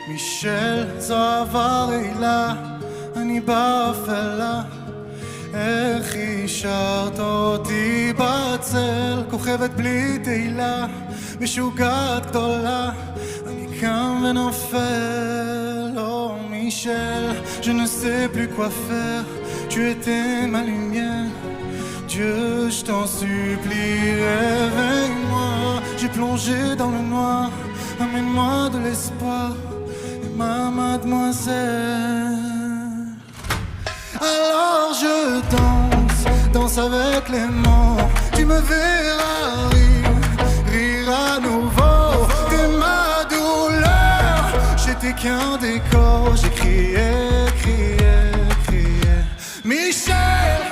מישל, זו אהבה רעילה, אני באפלה. איך השארת אותי בצל, כוכבת בלי תהילה, משוגעת גדולה, אני קם ונופל. Oh Michel, je ne sais plus quoi faire, tu étais ma lumière. Dieu, je t'en supplie, réveille-moi. J'ai plongé dans le noir, amène-moi de l'espoir, ma mademoiselle. Alors je danse avec les morts. Tu me verras rire à nouveau. T'es ma douleur, j'étais qu'un décor. J'ai crié, crié, crié. Michel.